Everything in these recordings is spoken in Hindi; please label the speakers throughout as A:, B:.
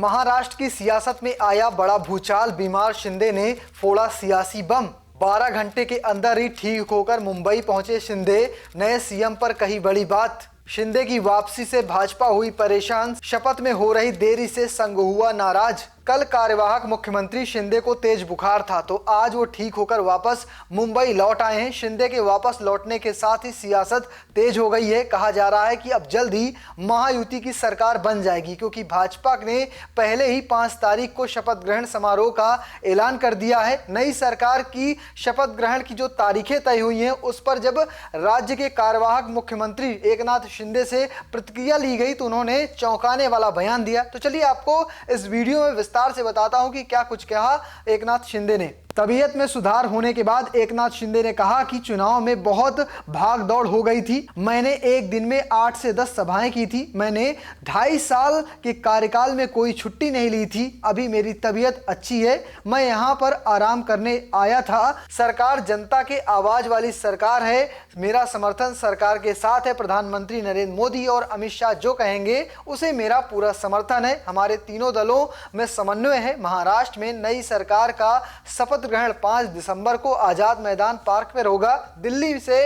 A: महाराष्ट्र की सियासत में आया बड़ा भूचाल। बीमार शिंदे ने फोड़ा सियासी बम। 12 घंटे के अंदर ही ठीक होकर मुंबई पहुंचे शिंदे। नए सीएम पर कही बड़ी बात। शिंदे की वापसी से भाजपा हुई परेशान। शपथ में हो रही देरी से संघ हुआ नाराज। कल कार्यवाहक मुख्यमंत्री शिंदे को तेज बुखार था, तो आज वो ठीक होकर वापस मुंबई लौट आए हैं। शिंदे के वापस लौटने के साथ ही सियासत तेज हो गई है। कहा जा रहा है कि अब जल्द ही महायुति की सरकार बन जाएगी, क्योंकि भाजपा ने पहले ही 5 तारीख को शपथ ग्रहण समारोह का ऐलान कर दिया है। नई सरकार की शपथ ग्रहण की जो तारीखें तय हुई हैं, उस पर जब राज्य के कार्यवाहक मुख्यमंत्री एकनाथ शिंदे से प्रतिक्रिया ली गई तो उन्होंने चौंकाने वाला बयान दिया। तो चलिए आपको इस वीडियो में विस्तार से बताता हूं कि क्या कुछ कहा एकनाथ शिंदे ने। तबीयत में सुधार होने के बाद एकनाथ शिंदे ने कहा कि चुनाव में बहुत भाग दौड़ हो गई थी। मैंने एक दिन में 8 से 10 सभाएं की थी। मैंने 2.5 साल के कार्यकाल में कोई छुट्टी नहीं ली थी। अभी मेरी तबीयत अच्छी है। मैं यहां पर आराम करने आया था। सरकार जनता के आवाज वाली सरकार है। मेरा समर्थन सरकार के साथ है। प्रधानमंत्री नरेंद्र मोदी और अमित शाह जो कहेंगे उसे मेरा पूरा समर्थन है। हमारे तीनों दलों में समन्वय है। महाराष्ट्र में नई सरकार का शपथ ग्रहण 5 दिसंबर को आजाद मैदान पार्क में होगा। दिल्ली से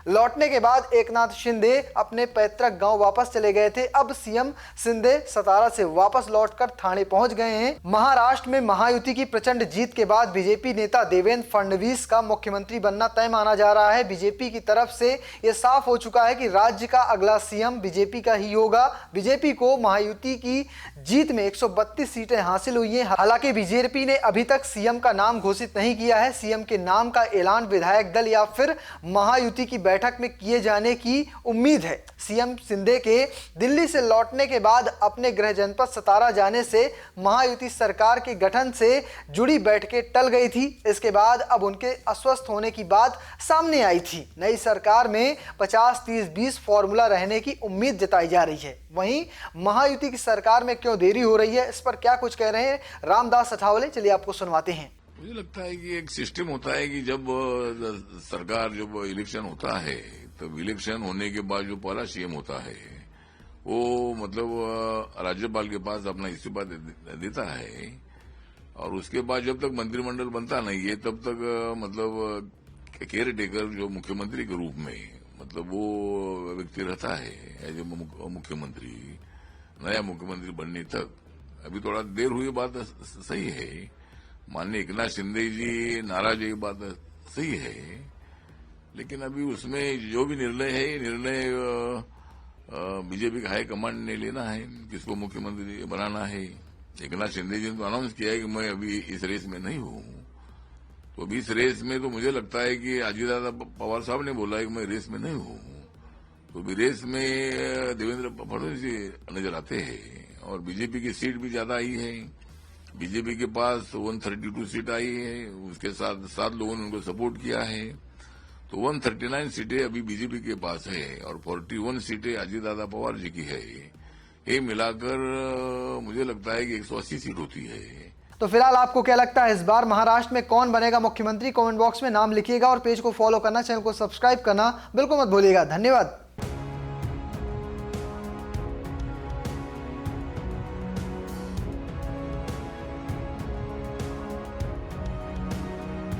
A: लौटने के बाद एकनाथ शिंदे अपने पैतृक गांव वापस चले गए थे। अब सीएम शिंदे सतारा से वापस लौटकर ठाणे पहुंच गए हैं। महाराष्ट्र में महायुति की प्रचंड जीत के बाद बीजेपी नेता देवेंद्र फडणवीस का मुख्यमंत्री बनना तय माना जा रहा है। बीजेपी की तरफ से यह साफ हो चुका है कि राज्य का अगला सीएम बीजेपी का ही होगा। बीजेपी को महायुति की जीत में 132 सीटें हासिल हुई हैं। हालांकि बीजेपी ने अभी तक सीएम का नाम घोषित नहीं किया है। सीएम के नाम का ऐलान विधायक दल या फिर महायुति की बैठक में किए जाने की उम्मीद है। सीएम शिंदे के दिल्ली से लौटने के बाद अपने गृह जनपद सतारा जाने से महायुति सरकार के गठन से जुड़ी बैठकें टल गई थी। इसके बाद अब उनके अस्वस्थ होने की बात सामने आई थी। नई सरकार में 50-30-20 फॉर्मूला रहने की उम्मीद जताई जा रही है। वहीं महायुति की सरकार में क्यों देरी हो रही है, इस पर क्या कुछ कह रहे हैं रामदास अठावले, चलिए आपको सुनवाते हैं।
B: मुझे लगता है कि एक सिस्टम होता है कि जब सरकार जब इलेक्शन होता है, तब इलेक्शन होने के बाद जो पहला सीएम होता है वो मतलब राज्यपाल के पास अपना इस्तीफा देता है, और उसके बाद जब तक मंत्रिमंडल बनता नहीं है तब तक मतलब केयर टेकर जो मुख्यमंत्री के रूप में मतलब वो व्यक्ति रहता है एज ए मुख्यमंत्री, नया मुख्यमंत्री बनने तक। अभी थोड़ा देर हुई बात सही है, माननीय एकनाथ शिंदे जी नाराज है, बात सही है, लेकिन अभी उसमें जो भी निर्णय है, निर्णय बीजेपी का हाईकमांड ने लेना है, किसको मुख्यमंत्री बनाना है। एकनाथ शिंदे जी ने तो अनाउंस किया है कि मैं अभी इस रेस में नहीं हूं, तो अभी इस रेस में तो मुझे लगता है कि अजीतदादा पवार साहब ने बोला है कि मैं रेस में नहीं हूं, तो अभी रेस में देवेंद्र फडणवीस जी नजर आते हैं, और बीजेपी की सीट भी ज्यादा आई है। बीजेपी के पास 132 सीट आई है, उसके साथ 7 लोगों ने उनको सपोर्ट किया है, तो 139 सीटें अभी बीजेपी के पास है, और 41 सीटें अजीतदादा पवार जी की है। ये मिलाकर मुझे लगता है कि 180 सीट होती है।
A: तो फिलहाल आपको क्या लगता है इस बार महाराष्ट्र में कौन बनेगा मुख्यमंत्री? कमेंट बॉक्स में नाम लिखिएगा और पेज को फॉलो करना, चैनल को सब्सक्राइब करना बिल्कुल मत भूलिएगा। धन्यवाद।